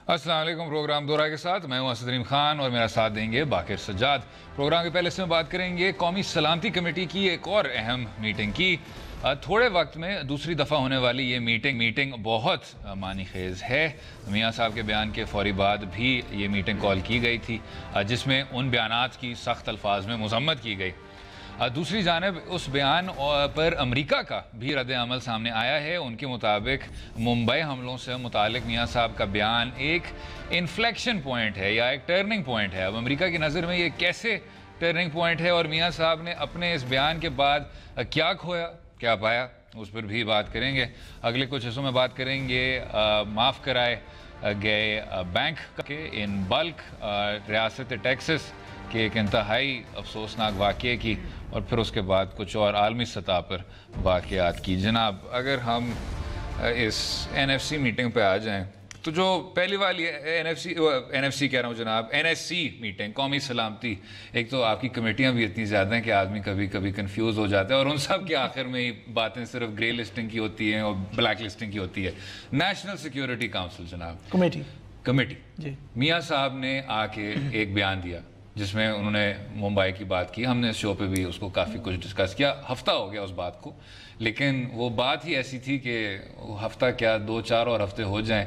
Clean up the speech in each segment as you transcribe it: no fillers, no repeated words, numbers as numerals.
अस्सलाम वालेकुम। प्रोग्राम दोरा के साथ मैं हूं असदरीम खान और मेरा साथ देंगे बाकिर सज्जाद। प्रोग्राम के पहले इसमें बात करेंगे कौमी सलामती कमेटी की एक और अहम मीटिंग की। थोड़े वक्त में दूसरी दफ़ा होने वाली ये मीटिंग बहुत मानी खेज़ है। मियाँ साहब के बयान के फौरी बाद भी ये मीटिंग कॉल की गई थी, जिसमें उन बयानात की सख्त अल्फाज में मज़म्मत की गई। दूसरी जानिब उस बयान पर अमेरिका का भी रद्द अमल सामने आया है। उनके मुताबिक मुंबई हमलों से मुतालिक मियाँ साहब का बयान एक इन्फ्लेक्शन पॉइंट है या एक टर्निंग पॉइंट है। अब अमेरिका की नज़र में ये कैसे टर्निंग पॉइंट है और मियाँ साहब ने अपने इस बयान के बाद क्या खोया क्या पाया, उस पर भी बात करेंगे। अगले कुछ हिस्सों में बात करेंगे माफ़ कराए गए बैंक के इन बल्क रियासत टेक्सास के एक इंतहाई अफसोसनाक वाक़े की, और फिर उसके बाद कुछ और आलमी सतह पर वाक़यात की। जनाब, अगर हम इस NFC मीटिंग पे आ जाएं तो जो पहली वाली NFC कह रहा हूँ जनाब, NSC मीटिंग, कौमी सलामती, एक तो आपकी कमेटियाँ भी इतनी ज़्यादा हैं कि आदमी कभी कभी कंफ्यूज हो जाता है और उन सब के आखिर में ही बातें सिर्फ ग्रे लिस्टिंग की होती हैं और ब्लैक लिस्टिंग की होती है। नेशनल सिक्योरिटी काउंसिल जनाब, कमेटी जी, मियाँ साहब ने आके एक बयान दिया जिसमें उन्होंने मुंबई की बात की। हमने इस शो पे भी उसको काफ़ी कुछ डिस्कस किया, हफ्ता हो गया उस बात को, लेकिन वो बात ही ऐसी थी कि हफ्ता क्या 2-4 और हफ्ते हो जाएं,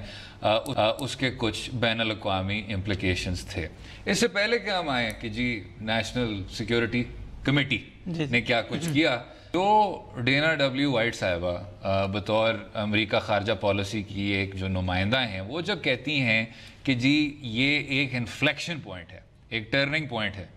उसके कुछ बैनुल अक़वामी इम्प्लिकेशंस थे। इससे पहले कि हम आए कि जी नेशनल सिक्योरिटी कमेटी ने क्या कुछ किया, तो डेना डब्ल्यू वाइट साहिबा बतौर अमेरिका खारजा पॉलिसी की एक जो नुमाइंदा हैं, वो जब कहती हैं कि जी ये एक इन्फ्लेक्शन पॉइंट है, एक टर्निंग पॉइंट है।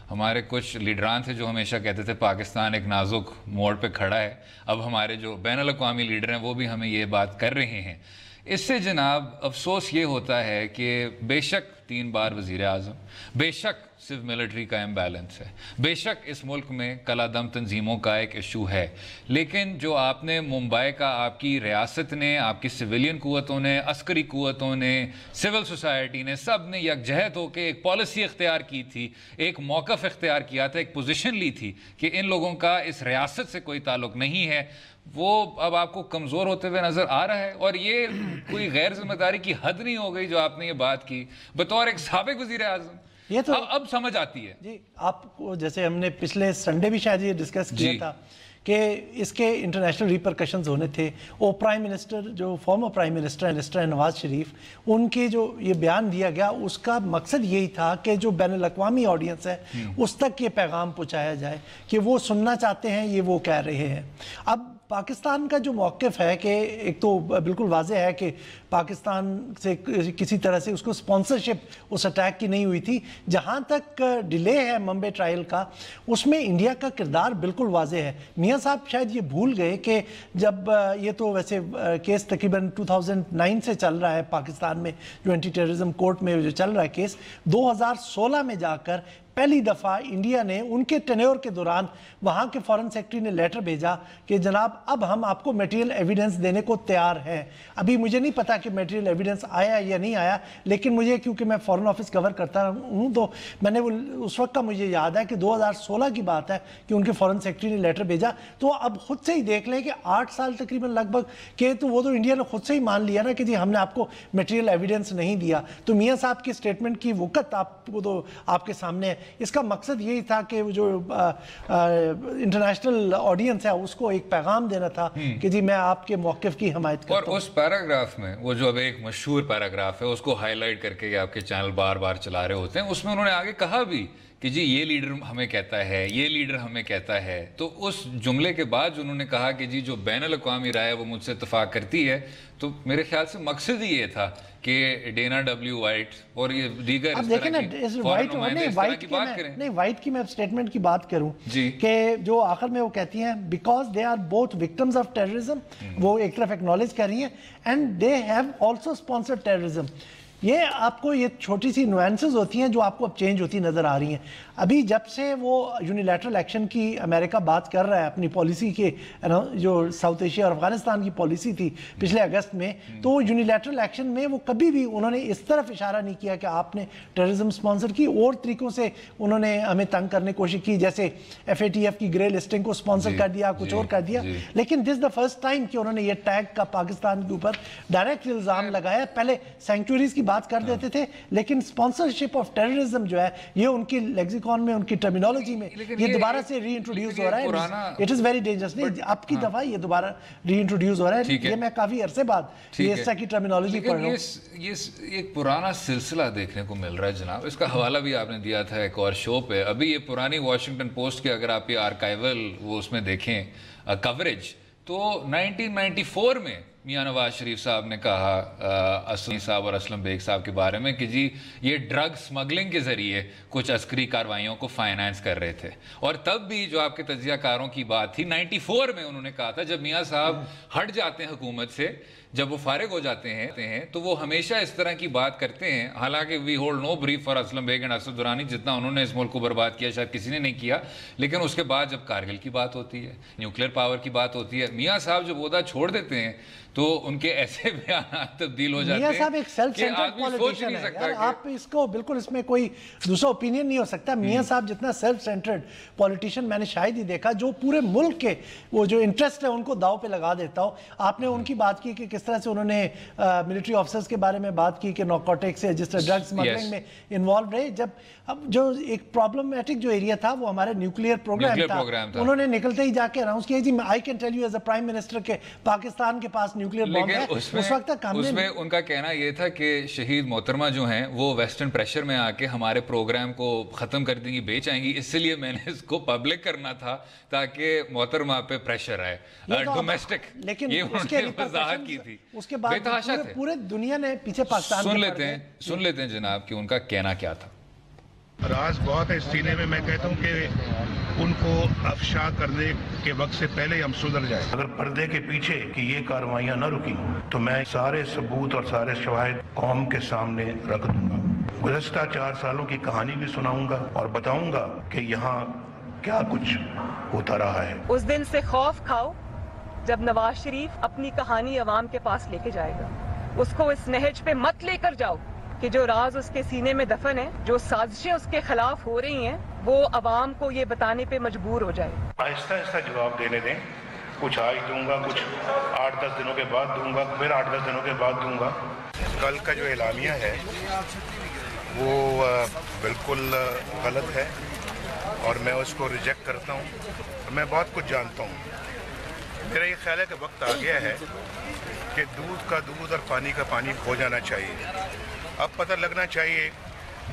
हमारे कुछ लीडरान थे जो हमेशा कहते थे पाकिस्तान एक नाजुक मोड़ पे खड़ा है, अब हमारे जो बैनुल अक़वामी लीडर हैं वो भी हमें ये बात कर रहे हैं। इससे जनाब अफसोस ये होता है कि बेशक 3 बार वज़ीर आज़म, बेशक सिर्फ मिलिट्री का इम्बैलेंस है, बेशक इस मुल्क में कलादम तंजीमों का एक इशू है, लेकिन जो आपने मुंबई का, आपकी रियासत ने, आपकी सिविलियन कुव्वतों ने, अस्करी कुव्वतों ने, सिविल सोसाइटी ने, सब ने यकजहत होकर एक पॉलिसी इख्तियार की थी, एक मौक़िफ़ इख्तियार किया था, एक पोजीशन ली थी कि इन लोगों का इस रियासत से कोई ताल्लुक़ नहीं है, वो अब आपको कमज़ोर होते हुए नज़र आ रहा है। और ये कोई गैर जिम्मेदारी की हद नहीं हो गई जो आपने ये बात की बतौर एक साबिक वज़ीर आज़म। ये तो अब समझ आती है जी। आपको जैसे हमने पिछले संडे भी शायद ये डिस्कस किया था कि इसके इंटरनेशनल रिपरकशंस होने थे। वो प्राइम मिनिस्टर, जो former prime minister Nawaz Sharif, उनके जो ये बयान दिया गया उसका मकसद यही था कि जो बैनुल अक़वामी ऑडियंस है उस तक ये पैगाम पहुँचाया जाए कि वो सुनना चाहते हैं ये वो कह रहे हैं। अब पाकिस्तान का जो मौक़िफ़ है कि एक तो बिल्कुल वाज़ेह है कि पाकिस्तान से किसी तरह से उसको स्पॉन्सरशिप उस अटैक की नहीं हुई थी। जहाँ तक डिले है मुंबई ट्रायल का, उसमें इंडिया का किरदार बिल्कुल वाज़ेह है। मियाँ साहब शायद ये भूल गए कि जब ये तो वैसे केस तकरीबन 2009 से चल रहा है पाकिस्तान में, जो एंटी टेररिज्म कोर्ट में जो चल रहा है केस, 2016 में जाकर पहली दफ़ा इंडिया ने उनके टेन्योर के दौरान वहाँ के फॉरेन सेक्रेटरी ने लेटर भेजा कि जनाब अब हम आपको मटेरियल एविडेंस देने को तैयार हैं। अभी मुझे नहीं पता कि मटेरियल एविडेंस आया या नहीं आया, लेकिन मुझे, क्योंकि मैं फॉरेन ऑफिस कवर करता हूँ, तो मैंने वो उस वक्त का मुझे याद है कि 2016 की बात है कि उनके फॉरेन सेक्रेटरी ने लेटर भेजा। तो अब खुद से ही देख लें कि 8 साल तकरीबन लगभग के, तो वो तो इंडिया ने खुद से ही मान लिया ना कि जी हमने आपको मटेरियल एविडेंस नहीं दिया। तो मियाँ साहब की स्टेटमेंट की वक़्त आपको तो आपके सामने है। इसका मकसद यही था कि जो इंटरनेशनल ऑडियंस है उसको एक पैगाम देना था कि जी मैं आपके मौक़िफ़ की हिमायत करता हूं। और उस पैराग्राफ में, वो जो अब एक मशहूर पैराग्राफ है उसको हाईलाइट करके आपके चैनल बार बार चला रहे होते हैं, उसमें उन्होंने आगे कहा भी कि जी ये लीडर हमें कहता है, ये लीडर हमें कहता है। तो उस जुमले के बाद उन्होंने कहा कि जी जो बैनुल अक़वामी राय है वो मुझसे इत्तफाक करती है, तो मेरे ख्याल से मकसद ही ये था कि डेना डब्ल्यू वाइट और ये दीगर अब देखें ना, इस वाइट की मैं स्टेटमेंट की बात करूं कि जो आखिर में वो कहती हैं because they are both victims of terrorism, वो एक तरफ एक्नॉलेज कर रही हैं, and they have also sponsored terrorism. ये आपको ये छोटी सी नुआंसेस होती हैं जो आपको अब चेंज होती नज़र आ रही हैं। अभी जब से वो यूनिलैटरल एक्शन की अमेरिका बात कर रहा है अपनी पॉलिसी के, जो साउथ एशिया और अफगानिस्तान की पॉलिसी थी पिछले अगस्त में, तो यूनिलैटरल एक्शन में वो कभी भी उन्होंने इस तरफ इशारा नहीं किया कि आपने टेररिज्म स्पॉन्सर की। और तरीक़ों से उन्होंने हमें तंग करने की कोशिश की, जैसे FATF की ग्रे लिस्टिंग को स्पॉन्सर कर दिया, कुछ और कर दिया। लेकिन दिस द फर्स्ट टाइम कि उन्होंने ये टैग का पाकिस्तान के ऊपर डायरेक्ट इल्ज़ाम लगाया। पहले सेंचुरीज़ की बात कर देते थे, लेकिन स्पॉन्सरशिप ऑफ टेररिज्म जो है ये उनकी लेक्सिकॉन में, उनकी टर्मिनोलॉजी में ये दोबारा से रीइंट्रोड्यूस हो रहा है। It is very dangerous. नहीं, अब की दफा ये दोबारा रीइंट्रोड्यूस हो रहा है। ये मैं काफी अरसे बाद ये इस तरह की टर्मिनोलॉजी पढ़ रहा हूं। ये एक पुराना सिलसिला देखने को मिल रहा है जनाब। इसका हवाला भी आपने दिया था एक और शो पे। अभी ये पुरानी वॉशिंगटन पोस्ट के अगर आप ये आर्काइवल वो उसमें देखें कवरेज, तो 1994 में मियां नवाज शरीफ साहब ने कहा असलम साहब और असलम बेग साहब के बारे में कि जी ये ड्रग स्मगलिंग के जरिए कुछ अस्करी कार्रवाइयों को फाइनेंस कर रहे थे। और तब भी जो आपके तजियाकारों की बात थी 94 में उन्होंने कहा था, जब मियां साहब हट जाते हैं हुकूमत से, जब वो फारिग हो जाते हैं तो वो हमेशा इस तरह की बात करते हैं। हालांकि we hold no brief for Aslam Beg and Asad Durrani, जितना उन्होंने इस मुल्क को बर्बाद किया शायद किसी ने नहीं किया। लेकिन उसके बाद जब कारगिल की बात होती है, न्यूक्लियर पावर की बात होती है, मियां साहब जब ओहदा छोड़ देते हैं तो उनके ऐसे बयान तब्दील हो जाते हैं। मियां साहब एक सेल्फ सेंटर्ड पॉलिटिशियन है यार, आप इसको बिल्कुल, इसमें कोई दूसरा ओपिनियन नहीं हो सकता। मियां साहब जितना सेल्फ सेंटर्ड पॉलिटिशियन मैंने शायद ही देखा, जो पूरे मुल्क के वो जो इंटरेस्ट है उनको दाव पे लगा देता हो। आपने उनकी बात की कि किस तरह से उन्होंने मिलिट्री ऑफिसर्स के बारे में बात की कि नारकोटिक्स से जिस तरह ड्रग स्मगलिंग में इन्वॉल्व रहे। जब अब जो एक प्रॉब्लमैटिक जो एरिया था वो हमारा न्यूक्लियर प्रोग्राम था, उन्होंने निकलते ही जाके अनाउंस किया जी I can tell you as a prime minister के पाकिस्तान के पास न्यूक्लियर बॉम्ब है। उस वक्त तक उसमें उनका कहना यह था कि शहीद मोहतरमा जो हैं वो वेस्टर्न प्रेशर में आके हमारे प्रोग्राम को खत्म कर देंगी, बेच आएंगी, इसलिए मैंने इसको पब्लिक करना था ताकि मोहतरमा पे प्रेशर आए डोमेस्टिक। लेकिन ये उसके वजाहत की थी, उसके बाद पूरे दुनिया ने पीछे पाकिस्तान सुन लेते हैं जनाब कि उनका कहना क्या था। राज बहुत है इस सीने में। मैं कहता हूं कि उनको अफशा करने के वक्त से पहले हम सुधर जाए। अगर पर्दे के पीछे कि ये कार्रवाइयां न रुकी तो मैं सारे सबूत और सारे शवाहिद कौम के सामने रख दूंगा। गुज़श्ता 4 सालों की कहानी भी सुनाऊंगा और बताऊंगा कि यहाँ क्या कुछ होता रहा है। उस दिन से खौफ खाओ जब नवाज शरीफ अपनी कहानी अवाम के पास लेके जाएगा। उसको इस नहज पे मत लेकर जाओ कि जो राज उसके सीने में दफन है, जो साजिशें उसके खिलाफ हो रही हैं, वो अवाम को ये बताने पे मजबूर हो जाए। आहिस्ता आहिस्ता जवाब देने दें। कुछ आज दूंगा, कुछ 8-10 दिनों के बाद दूंगा, फिर 8-10 दिनों के बाद दूंगा। कल का जो एलामिया है वो बिल्कुल गलत है और मैं उसको रिजेक्ट करता हूँ। मैं बहुत कुछ जानता हूँ। मेरा ये ख्याल है कि वक्त आ गया है कि दूध का दूध और पानी का पानी हो जाना चाहिए। अब पता लगना चाहिए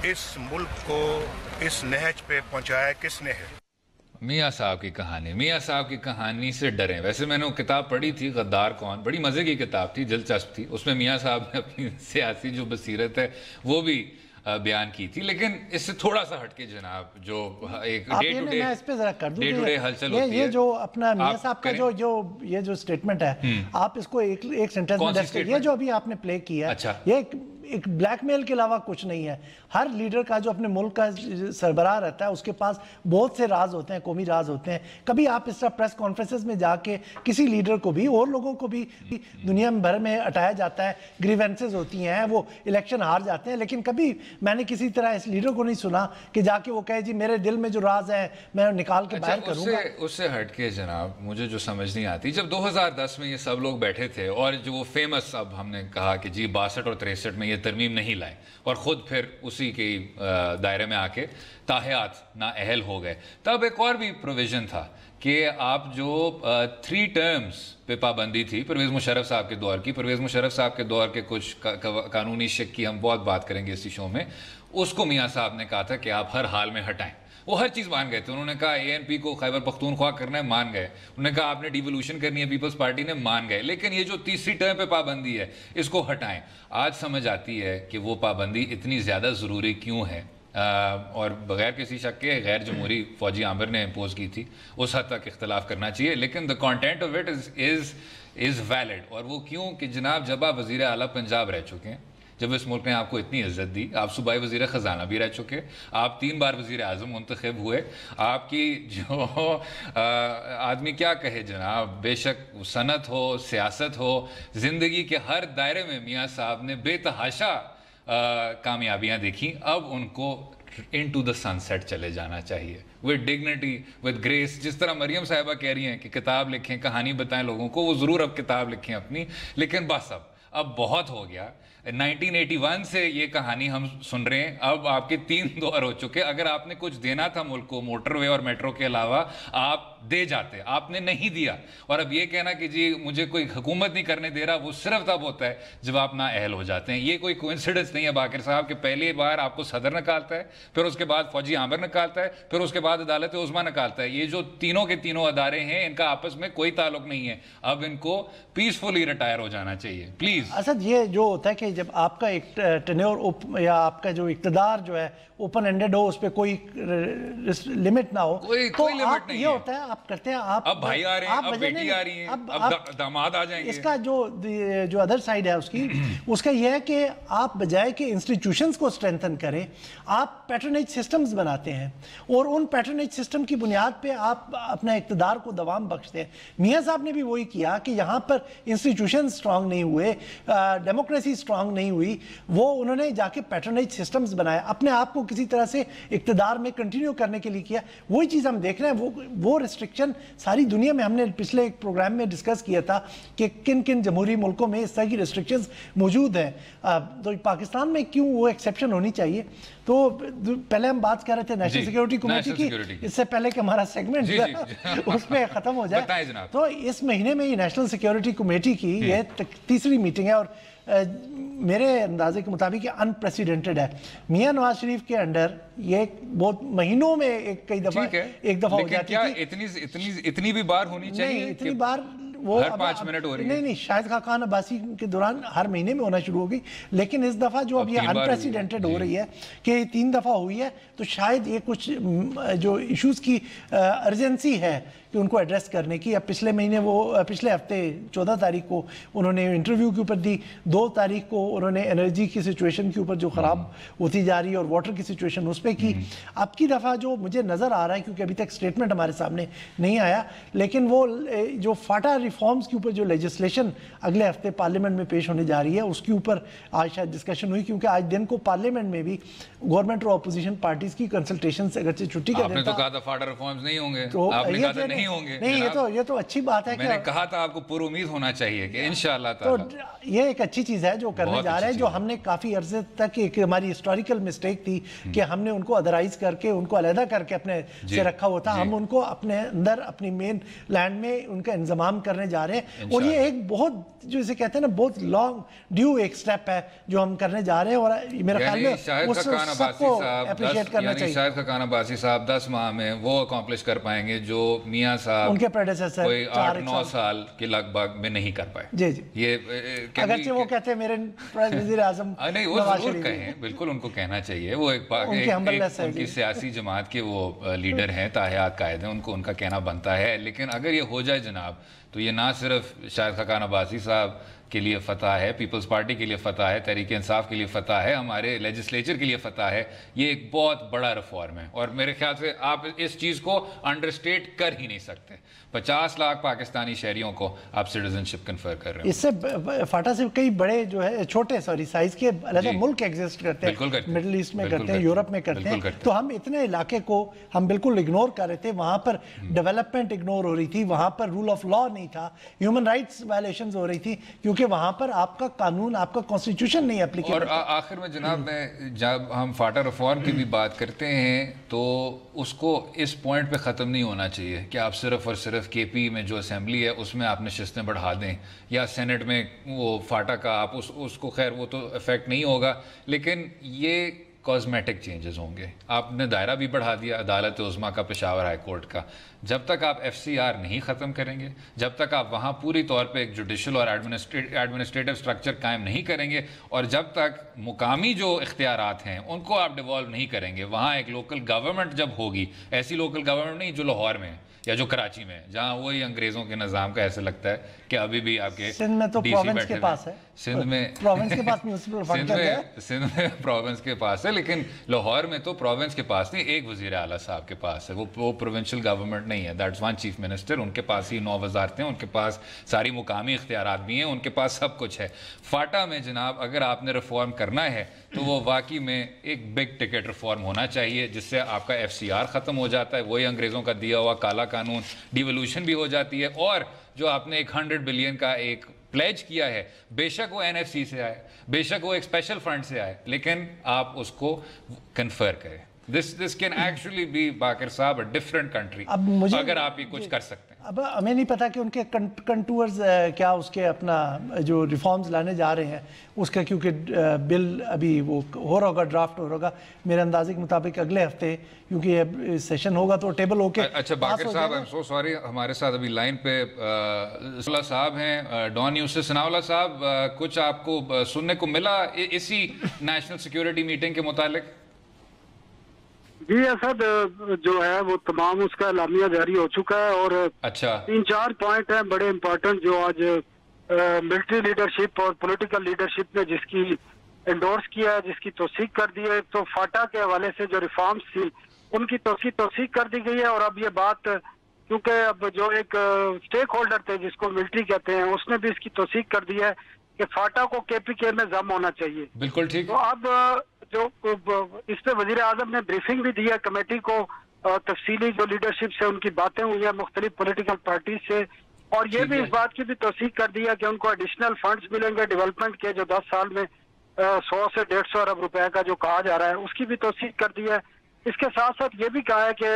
इस मुल्क को इस नहज पे पहुंचाया किसने है। मियां साहब की कहानी, मियां साहब की कहानी से डरें। वैसे मैंने वो किताब पढ़ी थी गद्दार कौन, बड़ी मज़े की किताब थी, दिलचस्प थी। उसमें मियां साहब ने अपनी सियासी जो बसीरत है वो भी बयान की थी। लेकिन इससे थोड़ा सा हटके जनाब, जो एक डे टू डे हलचल होती है, ये जो अपना मियां साहब का जो ये जो स्टेटमेंट है, आप इसको एक सेंटेंस में, ये जो अभी आपने प्ले किया, अच्छा, ये एक ब्लैकमेल के अलावा कुछ नहीं है। हर लीडर का जो अपने मुल्क का सरबराह रहता है उसके पास बहुत से राज होते हैं, कौमी राज होते हैं। कभी आप इस तरह प्रेस कॉन्फ्रेंसेस में जाके किसी लीडर को भी और लोगों को भी दुनिया भर में हटाया जाता है, ग्रीवेंसेस होती हैं, वो इलेक्शन हार जाते हैं, लेकिन कभी मैंने किसी तरह इस लीडर को नहीं सुना कि जाके वो कहे जी मेरे दिल में जो राज है मैं निकाल के बाहर करूंगा। उससे हटके जनाब मुझे जो समझ नहीं आती, जब 2010 में ये सब लोग बैठे थे और जो वो फेमस, अब हमने कहा कि जी 62 और 63 में तरमीम नहीं लाए और खुद फिर उसी के दायरे में आके ताहयात नाअहल हो गए, तब एक और भी प्रोविजन था कि आप जो 3 टर्म्स पे पाबंदी थी परवेज़ मुशर्रफ साहब के दौर की, परवेज़ मुशर्रफ साहब के दौर के कुछ कानूनी शिक की हम बहुत बात करेंगे इसी शो में, उसको मियां साहब ने कहा था कि आप हर हाल में हटाएं। वो हर चीज़ मान गए थे। उन्होंने कहा ANP को खैबर पख्तूनख्वा करना है, मान गए। उन्होंने कहा आपने डिवोल्यूशन करनी है पीपल्स पार्टी ने, मान गए। लेकिन ये जो तीसरी टर्म पे पाबंदी है इसको हटाएं। आज समझ आती है कि वो पाबंदी इतनी ज़्यादा ज़रूरी क्यों है, और बगैर किसी शक के गैर जमहूरी फौजी आमिर ने इम्पोज की थी, उस हद तक इख्तलाफ करना चाहिए, लेकिन the content of it is valid. और वो क्यों कि जनाब जब आप वज़ीर आला पंजाब रह चुके हैं, जब इस मुल्क ने आपको इतनी इज्जत दी, आप सूबाई वज़ीर ख़जाना भी रह चुके, आप 3 बार वज़ीर आज़म मुंतखब हुए, आपकी जो आदमी क्या कहे जनाब, बेशक सनत हो, सियासत हो, ज़िंदगी के हर दायरे में मियाँ साहब ने बेतहाशा कामयाबियाँ देखी। अब उनको इनटू द सनसेट चले जाना चाहिए विद डिग्निटी, विद ग्रेस। जिस तरह मरियम साहिबा कह रही हैं कि किताब लिखें, कहानी बताएं लोगों को, वो ज़रूर अब किताब लिखें अपनी, लेकिन बस اب بہت ہو گیا. 1981 سے یہ کہانی ہم سن رہے ہیں, اب آپ کے 3 دور ہو چکے. اگر آپ نے کچھ دینا تھا ملک کو موٹر وے اور میٹرو کے علاوہ آپ دے جاتے, آپ نے نہیں دیا. اور اب یہ کہنا کہ جی مجھے کوئی حکومت نہیں کرنے دے رہا, وہ صرف تب ہوتا ہے جب آپ نااہل ہو جاتے ہیں. یہ کوئی کوئنسیڈنس نہیں ہے باقر صاحب کہ پہلی بار آپ کو صدر نکالتا ہے, پھر اس کے بعد فوجی آمر نکالتا ہے, پھر اس کے بعد عدالت عظمیٰ نکالتا ہے. یہ جو تینوں کے تینوں ادارے ہیں ان کا آپس میں کوئی تعلق نہیں ہے. اب ان کو پیسفلی ریٹائر ہو جانا چاہیے پلیز. اسد یہ جو ہوتا ہے کہ جب آپ کا ایک ٹینیور یا آپ کا جو اقتدار جو ہے اوپن اینڈڈ ہو, اس پہ کوئی لمٹ نہ ہو, کوئی لمٹ نہیں یہ ہوتا ہے آپ کرتے ہیں. آپ اب بھائی آ رہے ہیں, اب بیٹی آ رہی ہیں, اب داماد آ جائیں گے. اس کا جو ادر سائیڈ ہے اس کا یہ ہے کہ آپ بجائے کہ انسٹیٹیوشنز کو اسٹرینتھن کریں, آپ پیٹرنیج سسٹمز بناتے ہیں اور ان پیٹرنیج سسٹم کی بنیاد پہ آپ اپنا اقتدار کو دوام بخشتے ہیں. میاں صاحب نے بھی وہی کیا کہ یہاں پر انسٹیٹیوشن اسٹرانگ نہیں ہوئے, ڈیموکریسی اسٹرانگ نہیں ہوئی, وہ انہوں نے جا کے پیٹرنیج سسٹمز بنائے, اپنے آپ کو کسی طرح سے اقتدار میں کنٹینیو کرنے کے لیے کیا. وہی چیز ہم دیکھ رہے ہیں. وہ ریسٹرکشن ساری دنیا میں, ہم نے پچھلے ایک پروگرام میں ڈسکس کیا تھا کہ کن کن جمہوری ملکوں میں اس طرح کی ریسٹرکشنز موجود ہیں. تو پاکستان میں کیوں وہ ایکسیپشن ہونی چاہیے؟ تو پہلے ہم بات کر رہے تھے نیشنل سیکیورٹی کمیٹی کی, اس سے پہلے کہ ہمارا سیگمنٹ اس پہ ختم ہو جائے. تو اس مہینے میں یہ نیشنل سیکیورٹی کمیٹی کی یہ تیسری میٹنگ ہے اور میرے اندازے کے مطابق یہ انپریسیڈنٹڈ ہے. میاں نواز شریف کے انڈر یہ بہت مہینوں میں ایک دفعہ ہو جاتی تھی. اتنی بھی بار ہونی چاہیے, اتنی بار وہ ہر 5 منٹ ہو رہی ہے. نہیں, شاہد خاقان عباسی کے دوران ہر مہینے میں ہونا شروع ہو گئی, لیکن اس دفعہ جو اب یہ انپریسیڈنٹڈ ہو رہی ہے کہ 3 دفعہ ہوئی ہے, تو شاید یہ کچھ جو ایشوز کی ارجنسی ہے کہ ان کو ایڈریس کرنے کی. اب پچھلے ہفتے 14 تاریخ کو انہوں نے انٹرویو کے اوپر دی, 2 تاریخ کو انہوں نے انرجی کی سچویشن کے اوپر جو خراب ہوتی جا رہی ہے اور واٹر کی سچویشن اس پہ کی. اب کی دفعہ جو مجھے نظر آ رہا ہے, کیونکہ ابھی تک سٹیٹمنٹ ہمارے سامنے نہیں آیا, لیکن وہ جو فاٹا ریفارمز کے اوپر جو لیجسلیشن اگلے ہفتے پارلیمنٹ میں پیش ہونے جا رہی ہے, اس کے اوپر آج شاید ڈسکشن ہوئی, کیونکہ آج دن کو پارلیمنٹ میں بھی گورنمنٹ اور اپوزیشن پارٹیز کی کنسلٹیشن سے اگرچہ چھٹی کا آپ نے تو کہا تھا فاٹا ریفارمز نہیں ہوں گے, آپ نے کہا تھا نہیں ہوں گے. نہیں, یہ تو اچھی بات ہے. میں نے کہا تھا آپ کو پر امید ہونا چاہیے کہ انشاءاللہ تعالی. تو یہ ایک اچھی چیز ہے جو کرنے جا رہے ہیں, جو ہم نے کافی عرصے تک ایک ہماری ہسٹوریکل مسٹیک تھی کہ ہم نے ان کو ادرائز کر کے, ان کو علیحدہ کر کے اپنے سے رکھا ہوا تھا. ہم ان کو اپنے اندر اپنی مین لینڈ میں ان کا انضمام کرنے جا رہے ہیں, اور یہ ایک بہت جو اسے کہتے ہیں نا بہت لانگ ڈیو ایک سٹیپ ہے جو ہم کرنے جا رہے ہیں. اور میرے خیال میں اس سب کو اپریشیٹ کرنا چاہیے. شاہد خاقان عباسی صاحب 10 ماہ میں وہ اکمپلش کر پائیں گے جو میاں صاحب ان کے پریڈیسیسر کوئی 8-9 سال کے لگ بھگ میں نہیں کر پائے. جی یہ اگرچہ وہ کہتے ہیں میرے وزیر اعظم نہیں, وہ ضرور کہیں, بالکل ان کو کہنا چاہیے. وہ ایک ان کی سیاسی جماعت کے وہ لیڈر ہیں, تاحیات قائد ہیں, ان کو ان کا کہنا بنتا ہے. لیکن اگر یہ ہو جائے جناب, تو یہ نہ صرف شاہد خاقان عباسی صاحب کے لیے فتح ہے, پیپلز پارٹی کے لیے فتح ہے, تحریک انصاف کے لیے فتح ہے, ہمارے لیجسلیچر کے لیے فتح ہے. یہ ایک بہت بڑا ریفارم ہے, اور میرے خیال سے آپ اس چیز کو انڈرسٹیٹ کر ہی نہیں سکتے. 50 لاکھ پاکستانی شہریوں کو آپ سٹیزنشپ کنفر کر رہے ہیں. اس سے فاٹا سے کئی بڑے جو ہے چھوٹے سائز کے علیحدہ ملک ایگزسٹ کرتے ہیں, مڈل ایسٹ میں کرتے ہیں, یورپ میں کرتے ہیں. تو ہم اتنے علاقے کو ہم بالکل اگنور کر رہے تھے. وہاں پر ڈیولپمنٹ اگنور ہو رہی تھی, وہاں پر رول آف لا نہیں تھا, ہیومن رائٹس وائلیشنز ہو رہی تھی, کیونکہ وہاں پر آپ کا قانون, آپ کا کانسٹیٹیوشن نہیں اپلیکیبل. اور آخر میں جناب, میں جب ہم فاٹا ریفارم کی بھی بات کرتے ہیں تو اس کو اس پوائنٹ پہ ختم نہیں ہونا چاہیے کہ آپ صرف اور صرف کے پی میں جو اسمبلی ہے اس میں آپ نشستیں بڑھا دیں, یا سینٹ میں وہ فاٹا کا آپ اس کو, خیر وہ تو افیکٹ نہیں ہوگا, لیکن یہ کازمیٹک چینجز ہوں گے. آپ نے دائرہ بھی بڑھا دیا عدالت عظمیٰ کا, پشاور ہائی کورٹ کا. جب تک آپ ایف سی آر نہیں ختم کریں گے, جب تک آپ وہاں پوری طور پہ ایک جوڈیشل اور ایڈمنسٹریٹو سٹرکچر قائم نہیں کریں گے, اور جب تک مقامی جو اختیارات ہیں ان کو آپ ڈیوالو نہیں کریں گے, وہاں ایک لوکل گورنمنٹ جب ہوگی, ایسی لوکل گورنمنٹ نہیں جو لاہور میں یا جو کراچی میں, جہاں وہی انگریزوں کے نظام کا ایسے لگتا ہے کہ ابھی بھی آپ کے سندھ میں تو پروونس کے پاس ہے, سندھ میں پروونس کے پاس میونسپل فنڈ ہے, سندھ میں پروونس کے پاس ہے, لیکن لاہور میں تو پروونس کے پاس نہیں, ایک وزیر اعلیٰ صاحب کے پاس ہے, وہ پروونشل گورنمنٹ نہیں ہے. دیٹس ون چیف منسٹر, ان کے پاس ہی 9 وزارتیں, ان کے پاس ساری مقامی اختیارات بھی ہیں, ان کے پاس سب کچھ ہے. فاٹا میں جناب اگر آپ نے ریفارم کرنا ہے تو وہ واقعی میں ایک بگ ٹکٹ ریفارم ہونا چاہیے, جس سے آپ کا ایف سی آر ختم ہو جاتا ہے, وہی انگریزوں کا دیا ہوا کالا قانون, ڈیولوشن بھی ہو جاتی ہے, اور جو آپ نے ایک 100 بلین کا ایک प्लेज किया है, बेशक वो एनएफसी से आए, बेशक वो एक स्पेशल फंड से आए, लेकिन आप उसको कन्फर करें. This can actually be बाकर साहब a different country अगर आप ये कुछ कर सकते हैं. अब हमें नहीं पता कि उनके कंटूर्स क्या उसके अपना जो रिफॉर्म्स लाने जा रहे हैं उसका, क्योंकि बिल अभी वो हो रहा होगा, ड्राफ्ट हो रहा होगा मेरे अंदाजे के मुताबिक अगले हफ्ते, क्योंकि ये सेशन होगा तो टेबल होके. अच्छा बाकर साहब, आई एम सो सॉरी, हमारे साथ अभी लाइन पे सनाउल्लाह साहब हैं, डॉन न्यूज़ से. सनाउल्लाह साहब, कुछ आपको सुनने को मिला इसी नेशनल सिक्योरिटी मीटिंग के मुतालिक? जी असद, जो है वो तमाम उसका एलामिया जारी हो चुका है और अच्छा 3-4 पॉइंट हैं बड़े इंपॉर्टेंट जो आज मिलिट्री लीडरशिप और पॉलिटिकल लीडरशिप ने जिसकी एंडोर्स किया है, जिसकी तौसीक कर दी है. तो फाटा के हवाले से जो रिफॉर्म्स थी उनकी तौसीक कर दी गई है. और अब ये बात, क्योंकि अब जो एक स्टेक होल्डर थे जिसको मिलिट्री कहते हैं, उसने भी इसकी तौसीक कर दी है कि फाटा को केपीके में जम होना चाहिए. बिल्कुल ठीक. तो अब जो इस पे वजीर आजम ने ब्रीफिंग भी दी है कमेटी को, तफसीली जो लीडरशिप से उनकी बातें हुई है मुख्तलिफ पॉलिटिकल पार्टी से, और ये भी इस बात की भी तौसीक कर दी है कि उनको एडिशनल फंड्स मिलेंगे डेवलपमेंट के, जो 10 साल में 100 से 150 अरब रुपए का जो कहा जा रहा है उसकी भी तौसीक कर दी है. इसके साथ साथ ये भी कहा है कि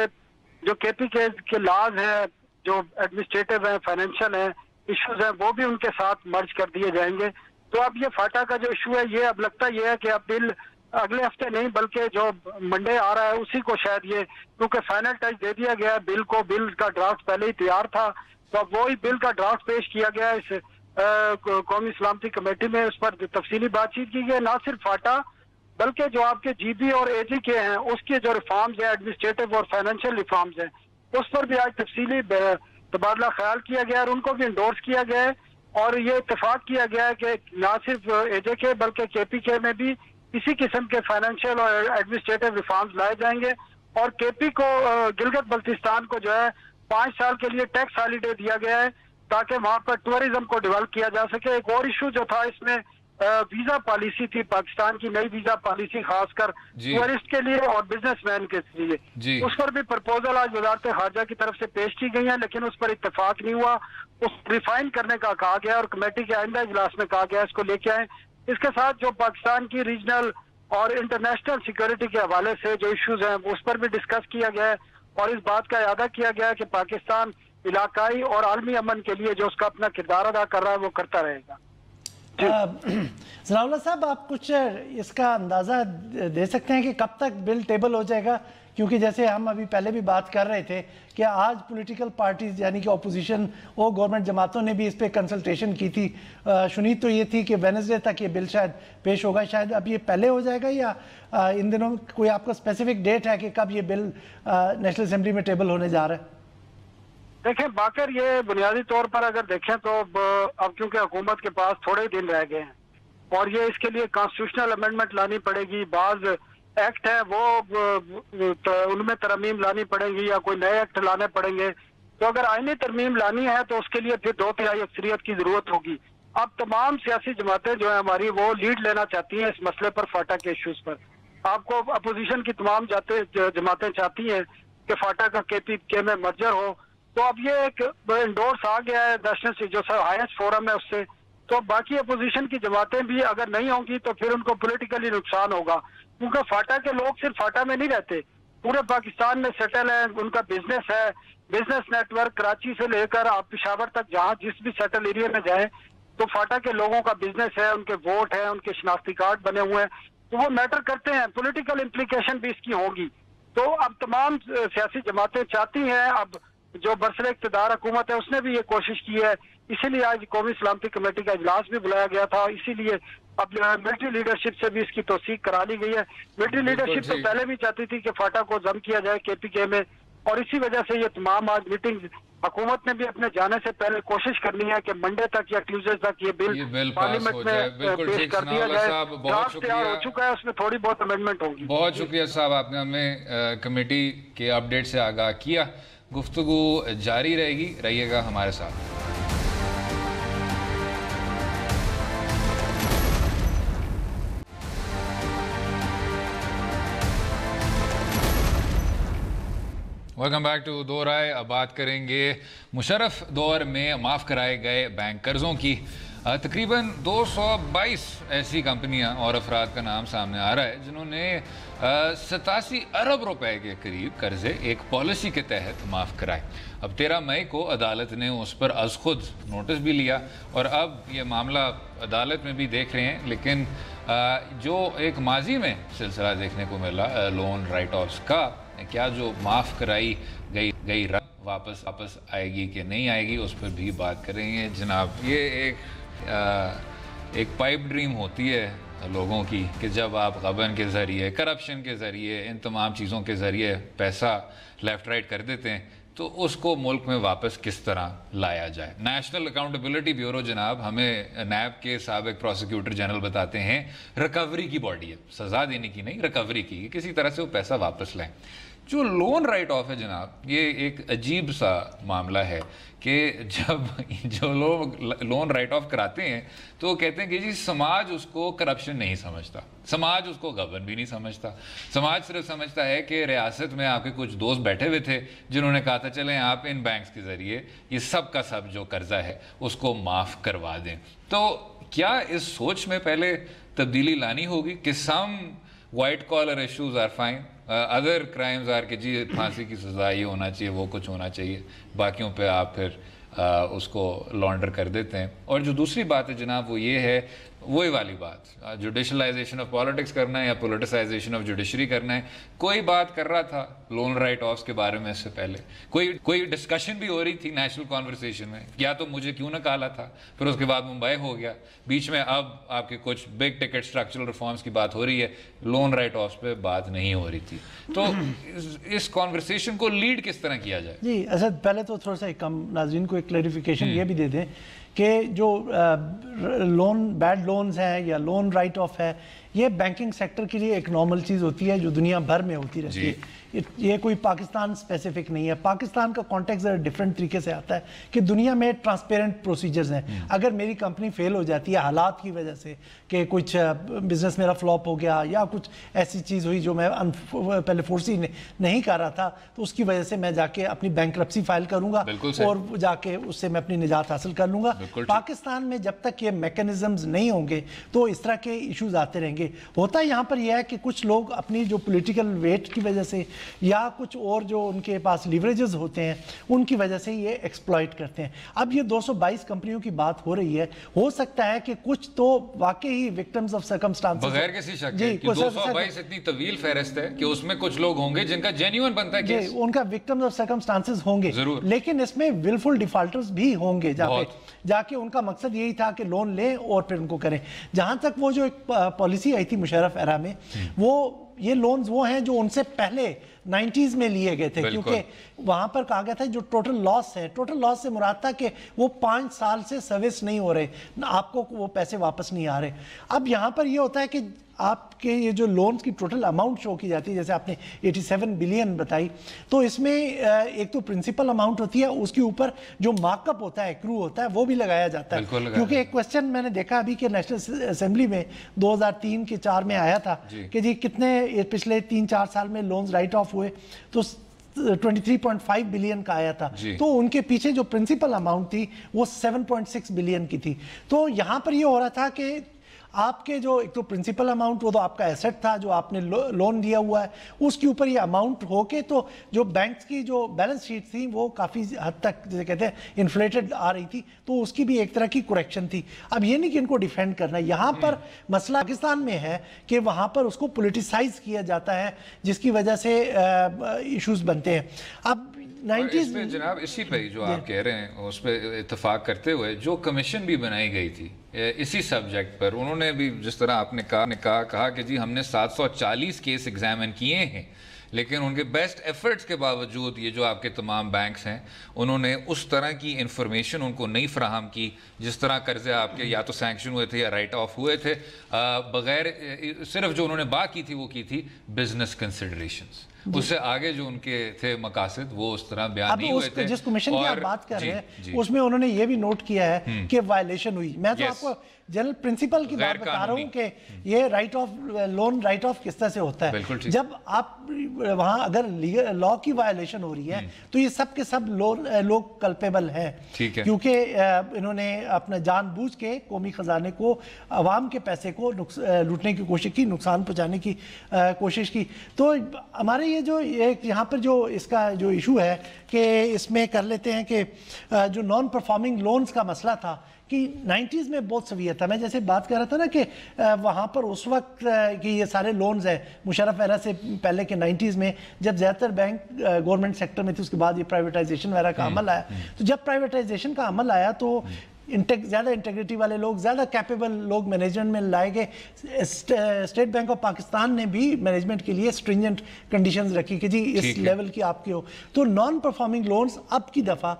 जो केपीके के लॉज हैं, जो एडमिनिस्ट्रेटिव हैं, फाइनेंशियल हैं, इश्यूज हैं, वो भी उनके साथ मर्ज कर दिए जाएंगे. तो अब ये फाटा का जो इशू है, ये अब लगता ये है कि अब बिल अगले हफ्ते नहीं बल्कि जो मंडे आ रहा है उसी को शायद ये, क्योंकि फाइनल टच दे दिया गया है बिल को, बिल का ड्राफ्ट पहले ही तैयार था, तो अब वही बिल का ड्राफ्ट पेश किया गया है इस कौमी सलामती कमेटी में. उस पर तफसीली बातचीत की गई. ना सिर्फ फाटा बल्कि जो आपके जीबी और एजी के हैं उसके जो रिफॉर्म्स हैं, एडमिनिस्ट्रेटिव और फाइनेंशियल रिफॉर्म्स हैं, उस पर भी आज तफसीली तबादला ख्याल किया गया और उनको भी इंडोर्स किया गया है. और ये इत्तेफाक किया गया है कि ना सिर्फ एजे के बल्कि केपीके में भी इसी किस्म के फाइनेंशियल और एडमिनिस्ट्रेटिव रिफॉर्म्स लाए जाएंगे. और केपी को, गिलगित बल्तिस्तान को जो है 5 साल के लिए टैक्स हॉलीडे दिया गया है ताकि वहां पर टूरिज्म को डेवलप किया जा सके. एक और इशू जो था इसमें वीजा पॉलिसी थी, पाकिस्तान की नई वीजा पॉलिसी खासकर टूरिस्ट के लिए और बिजनेसमैन के लिए, उस पर भी प्रपोजल आज वजारत खारजा की तरफ से पेश की गई है, लेकिन उस पर इत्तेफाक नहीं हुआ. उस रिफाइन करने का कहा गया और कमेटी के आइंदा इजलास में कहा गया इसको लेके आए. इसके साथ जो पाकिस्तान की रीजनल और इंटरनेशनल सिक्योरिटी के हवाले से जो इश्यूज हैं उस पर भी डिस्कस किया गया है और इस बात का इरादा किया गया है कि पाकिस्तान इलाकाई और आलमी अमन के लिए जो उसका अपना किरदार अदा कर रहा है वो करता रहेगा. सनाउल्लाह साहब, आप कुछ इसका अंदाज़ा दे सकते हैं कि कब तक बिल टेबल हो जाएगा? क्योंकि जैसे हम अभी पहले भी बात कर रहे थे कि आज पॉलिटिकल पार्टीज यानी कि अपोजिशन और गवर्नमेंट जमातों ने भी इस पे कंसल्टेशन की थी. शुनीत तो ये थी कि वेडनेसडे तक ये बिल शायद पेश होगा. शायद अब ये पहले हो जाएगा या इन दिनों कोई आपका स्पेसिफिक डेट है कि कब ये बिल नेशनल असेंबली में टेबल होने जा रहा है? देखें बाकर, ये बुनियादी तौर पर अगर देखें तो अब क्योंकि हुकूमत के पास थोड़े दिन रह गए हैं और ये इसके लिए कॉन्स्टिट्यूशनल अमेंडमेंट लानी पड़ेगी, बाज एक्ट है वो उनमें तरमीम लानी पड़ेगी या कोई नए एक्ट लाने पड़ेंगे. तो अगर आईनी तरमीम लानी है तो उसके लिए फिर 2/3 अक्सरियत की जरूरत होगी. अब तमाम सियासी जमातें जो है हमारी वो लीड लेना चाहती हैं इस मसले पर, फाटा के इश्यूज पर. आपको अपोजिशन की तमाम जमातें चाहती हैं कि फाटा का केपीके में मर्जर हो. तो अब ये एक इंडोर्स आ गया है नेशनल जो हाईएस्ट फोरम है उससे. तो बाकी अपोजिशन की जमातें भी अगर नहीं होंगी तो फिर उनको पॉलिटिकली नुकसान होगा, क्योंकि फाटा के लोग सिर्फ फाटा में नहीं रहते, पूरे पाकिस्तान में सेटल है, उनका बिजनेस है, बिजनेस नेटवर्क कराची से लेकर आप पेशावर तक जहाँ जिस भी सेटल एरिया में जाए तो फाटा के लोगों का बिजनेस है, उनके वोट है, उनके शनाख्ती कार्ड बने हुए हैं, तो वो मैटर करते हैं. पॉलिटिकल इम्प्लीकेशन भी इसकी होगी. तो अब तमाम सियासी जमातें चाहती हैं, अब जो बरसर इक़्तिदार हुकूमत है उसने भी ये कोशिश की है, इसीलिए आज कौमी सलामती कमेटी का इजलास भी बुलाया गया था. इसीलिए अब मिलिट्री लीडरशिप से भी इसकी तौसीक करा ली गई है. मिलिट्री लीडरशिप तो पहले भी चाहती थी कि फाटा को जम किया जाए केपीके में, और इसी वजह से ये तमाम आज मीटिंग हुकूमत ने भी अपने जाने से पहले कोशिश करनी है कि मंडे तक या ट्यूसडे तक ये बिल पार्लियामेंट में पेश कर दिया जाए. ड्राफ्ट तैयार हो चुका है, उसमें थोड़ी बहुत अमेंडमेंट होगी. बहुत शुक्रिया साहब, आपने हमें कमेटी के अपडेट से आगाह किया. गुफ्तगू जारी रहेगी, रहिएगा हमारे साथ. वेलकम बैक टू दो राय. अब बात करेंगे मुशर्रफ दौर में माफ़ कराए गए बैंक कर्ज़ों की. तकरीबन 222 ऐसी कंपनियां और अफराद का नाम सामने आ रहा है जिन्होंने 87 अरब रुपए के करीब कर्जे एक पॉलिसी के तहत माफ़ कराए। अब 13 मई को अदालत ने उस पर अज़ खुद नोटिस भी लिया और अब ये मामला अदालत में भी देख रहे हैं। लेकिन जो एक माजी में सिलसिला देखने को मिला लोन राइट ऑफ्स का, क्या जो माफ़ कराई गई वापस आएगी कि नहीं आएगी, उस पर भी बात करेंगे जनाब। ये एक पाइप ड्रीम होती है लोगों की कि जब आप गबन के ज़रिए, करप्शन के ज़रिए, इन तमाम चीज़ों के ज़रिए पैसा लेफ़्ट राइट कर देते हैं तो उसको मुल्क में वापस किस तरह लाया जाए। नेशनल अकाउंटेबिलिटी ब्यूरो जनाब हमें नैब के साबिक प्रोसिक्यूटर जनरल बताते हैं रिकवरी की बॉडी है, सज़ा देने की नहीं, रिकवरी की, किसी तरह से वो पैसा वापस लाएं। जो लोन राइट ऑफ है जनाब, ये एक अजीब सा मामला है कि जब जो लोग लोन राइट ऑफ कराते हैं तो वो कहते हैं कि जी समाज उसको करप्शन नहीं समझता, समाज उसको गबन भी नहीं समझता, समाज सिर्फ समझता है कि रियासत में आपके कुछ दोस्त बैठे हुए थे जिन्होंने कहा था चलें आप इन बैंक्स के ज़रिए ये सब का सब जो कर्जा है उसको माफ़ करवा दें। तो क्या इस सोच में पहले तब्दीली लानी होगी कि some white collar issues are fine, other crimes are कि जी फांसी की सज़ा ये होना चाहिए, वो कुछ होना चाहिए, बाकियों पे आप फिर उसको लॉन्डर कर देते हैं। और जो दूसरी बात है जनाब वो ये है, वही वाली बात, जुडिशलाइजेशन ऑफ पॉलिटिक्स करना है या पोलिटिसाइजेशन ऑफ जुडिशरी करना है। कोई बात कर रहा था लोन राइट ऑफ्स के बारे में, इससे पहले कोई डिस्कशन भी हो रही थी नेशनल कॉन्वर्सेशन में, या तो मुझे क्यों ना काला था, फिर उसके बाद मुंबई हो गया, बीच में अब आपके कुछ बिग टिकट स्ट्रक्चरल रिफॉर्म्स की बात हो रही है, लोन राइट ऑफ्स पे बात नहीं हो रही थी। तो इस कॉन्वर्सेशन को लीड किस तरह किया जाए? जी असद, पहले तो थोड़ा सा कम नाज़रीन को एक क्लैरिफिकेशन ये भी दे दें कि जो बैड लोन्स हैं या लोन राइट ऑफ है, ये बैंकिंग सेक्टर के लिए एक नॉर्मल चीज़ होती है जो दुनिया भर में होती रहती है। ये कोई पाकिस्तान स्पेसिफिक नहीं है। पाकिस्तान का कॉन्टेक्स्ट ज़रा डिफरेंट तरीके से आता है कि दुनिया में ट्रांसपेरेंट प्रोसीजर्स हैं। अगर मेरी कंपनी फेल हो जाती है हालात की वजह से कि कुछ बिजनेस मेरा फ्लॉप हो गया या कुछ ऐसी चीज़ हुई जो मैं पहले फोर्सी नहीं कर रहा था, तो उसकी वजह से मैं जाके अपनी बैंकरप्सी फाइल करूँगा और जाके उससे मैं अपनी निजात हासिल कर लूँगा। पाकिस्तान में जब तक ये मैकेनिज्म्स नहीं होंगे तो इस तरह के इशूज़ आते रहेंगे। होता यहाँ पर यह है कि कुछ लोग अपनी जो पॉलिटिकल वेट की वजह से या कुछ और जो उनके पास लीवरेजेस होते हैं उनकी वजह से ये एक्सप्लॉइट करते हैं। अब ये 222 कंपनियों की बात हो रही है, हो सकता है कि कुछ तो वाकई ही विक्टिम्स ऑफ सर्कमस्टांसेस, बगैर किसी शक के कि 222 इतनी तवील फहरिस्त है कि उसमें कुछ लोग होंगे जिनका जेन्युइन बनता है केस, उनका विक्टिम्स ऑफ सर्कमस्टांसेस होंगे जरूर, लेकिन इसमें विलफुल डिफॉल्टर्स भी होंगे जाके उनका मकसद यही था कि लोन लें और फिर उनको करें। जहां तक वो जो एक पॉलिसी आई थी मुशर्रफ एरा में, वो ये लोन्स वो हैं जो उनसे पहले 90s में लिए गए थे, क्योंकि वहां पर कहा गया था जो टोटल लॉस है, टोटल लॉस से मुराद था कि वो 5 साल से सर्विस नहीं हो रहे, आपको वो पैसे वापस नहीं आ रहे। अब यहां पर ये होता है कि आपके ये जो लोन्स की टोटल अमाउंट शो की जाती है, जैसे आपने 87 बिलियन बताई, तो इसमें एक तो प्रिंसिपल अमाउंट होती है, उसके ऊपर जो मार्कअप होता है, एक्रू होता है, वो भी लगाया जाता है। क्योंकि एक क्वेश्चन मैंने देखा अभी कि नेशनल असेंबली में 2003 के 4 में आया था कि जी कितने पिछले 3-4 साल में लोन्स राइट ऑफ हुए, तो 23.5 बिलियन का आया था। तो उनके पीछे जो प्रिंसिपल अमाउंट थी वो 7.6 बिलियन की थी। तो यहां पर ये हो रहा था कि आपके जो एक तो प्रिंसिपल अमाउंट, वो तो आपका एसेट था जो आपने लोन दिया हुआ है, उसके ऊपर ये अमाउंट होके तो जो बैंक्स की जो बैलेंस शीट थी वो काफ़ी हद तक जैसे कहते हैं इन्फ्लेटेड आ रही थी, तो उसकी भी एक तरह की करेक्शन थी। अब ये नहीं कि इनको डिफेंड करना, यहाँ पर मसला पाकिस्तान में है कि वहाँ पर उसको पोलिटिसाइज किया जाता है जिसकी वजह से इशूज़ बनते हैं। अब 90s में जनाब इसी पे जो आप कह रहे हैं उस पर इत्तेफाक करते हुए जो कमीशन भी बनाई गई थी इसी सब्जेक्ट पर, उन्होंने भी जिस तरह आपने कहा कि जी हमने 740 केस एग्जामिन किए हैं, लेकिन उनके बेस्ट एफर्ट्स के बावजूद ये जो आपके तमाम बैंक्स हैं उन्होंने उस तरह की इंफॉर्मेशन उनको नहीं फराहम की जिस तरह कर्जे आपके या तो सैंक्शन हुए थे या राइट ऑफ हुए थे, बगैर सिर्फ जो उन्होंने बात की थी वो की थी बिजनेस कंसिडरेशंस, उससे आगे जो उनके थे मकासद वो उस तरह बयान नहीं हुए थे। जिस कमीशन की आप बात कर रहे हैं उसमें उन्होंने ये भी नोट किया है कि वायलेशन हुई। मैं तो आपको जनरल प्रिंसिपल की बात बता रहा हूँ कि ये right of loan right of किस तरह से होता है। जब आप वहाँ अगर लॉ की वायलेशन हो रही है तो ये सब के सब लोग कल्पेबल हैं, क्योंकि इन्होंने अपना जानबूझ के कौमी खजाने को, अवाम के पैसे को लूटने की कोशिश की, नुकसान पहुँचाने की कोशिश की। तो हमारे ये जो यहाँ पर जो इसका जो इशू है कि इसमें कर लेते हैं कि जो नॉन परफॉर्मिंग लोन्स का मसला था कि 90s में बहुत सवियत था। मैं जैसे बात कर रहा था ना कि वहाँ पर उस वक्त कि ये सारे लोन्स हैं मुशर्रफ एरा से पहले के 90s में, जब ज़्यादातर बैंक गवर्नमेंट सेक्टर में थे, उसके बाद ये प्राइवेटाइजेशन वगैरह का अमल आया। तो जब प्राइवेटाइजेशन का अमल आया तो ज़्यादा इंटेग्रिटी वाले लोग, ज़्यादा कैपेबल लोग मैनेजमेंट में लाए गए। स्टेट बैंक ऑफ पाकिस्तान ने भी मैनेजमेंट के लिए स्ट्रिंजेंट कंडीशंस रखी कि जी इस लेवल की आपकी हो। तो नॉन परफॉर्मिंग लोन्स अब की दफ़ा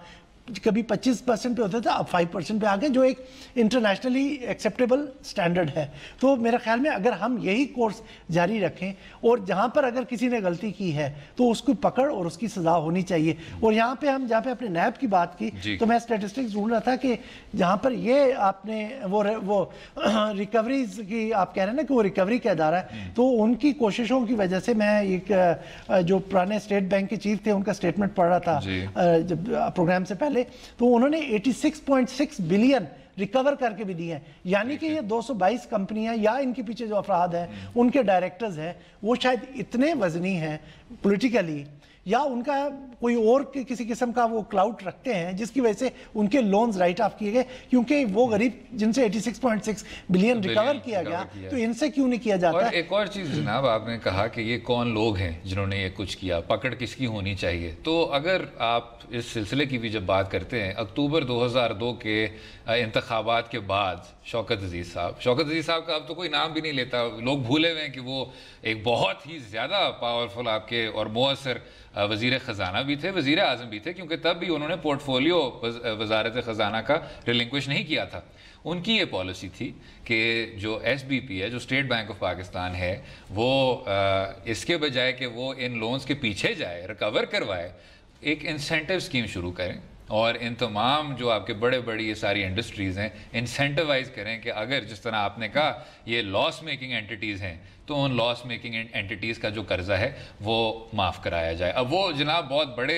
कभी 25% पे होते थे, अब 5% पे आ गए, जो एक इंटरनेशनली एक्सेप्टेबल स्टैंडर्ड है। तो मेरे ख्याल में अगर हम यही कोर्स जारी रखें और जहाँ पर अगर किसी ने गलती की है तो उसको पकड़ और उसकी सज़ा होनी चाहिए। और यहाँ पे हम जहाँ पे अपने नैब की बात की तो मैं स्टेटिस्टिक्स ढूंढ रहा था कि जहाँ पर ये आपने वो रिकवरीज की आप कह रहे हैं ना कि वो रिकवरी का अदारा है, तो उनकी कोशिशों की वजह से मैं एक जो पुराने स्टेट बैंक के चीफ थे उनका स्टेटमेंट पढ़ रहा था जब प्रोग्राम से पहले, तो उन्होंने 86.6 बिलियन रिकवर करके भी दिए हैं। यानी कि ये 222 कंपनियां या इनके पीछे जो अफराद हैं उनके डायरेक्टर्स हैं वो शायद इतने वजनी हैं पॉलिटिकली या उनका कोई और किसी किस्म का वो क्लाउड रखते हैं जिसकी वजह से उनके लोन्स राइट ऑफ किए गए, क्योंकि वो गरीब जिनसे 86.6 बिलियन रिकवर किया गया तो इनसे क्यों नहीं किया जाता। और एक और चीज़ जनाब, आपने कहा कि ये कौन लोग हैं जिन्होंने ये कुछ किया, पकड़ किसकी होनी चाहिए। तो अगर आप इस सिलसिले की भी जब बात करते हैं, अक्टूबर 2002 के इंतखाबात के बाद शौकत अजीज़ साहब का अब तो कोई नाम भी नहीं लेता, लोग भूले हुए हैं कि वो एक बहुत ही ज़्यादा पावरफुल आपके और मुअस्सर वज़ीर ख़जाना भी थे, वज़ीर आज़म भी थे, क्योंकि तब भी उन्होंने पोर्टफोलियो वज़ारत ख़जाना का रिलिंक्विश नहीं किया था। उनकी ये पॉलिसी थी कि जो SBP है, जो स्टेट बैंक ऑफ पाकिस्तान है, वो इसके बजाय कि वो इन लोन्स के पीछे जाए, रिकवर करवाए, एक इंसेंटिव स्कीम शुरू करें और इन तमाम जो आपके बड़े बड़ी ये सारी इंडस्ट्रीज़ हैं इंसेंटिवाइज करें कि अगर जिस तरह आपने कहा ये लॉस मेकिंग एंटिटीज़ हैं तो उन लॉस मेकिंग एंटिटीज़ का जो कर्जा है वो माफ़ कराया जाए। अब वो जनाब बहुत बड़े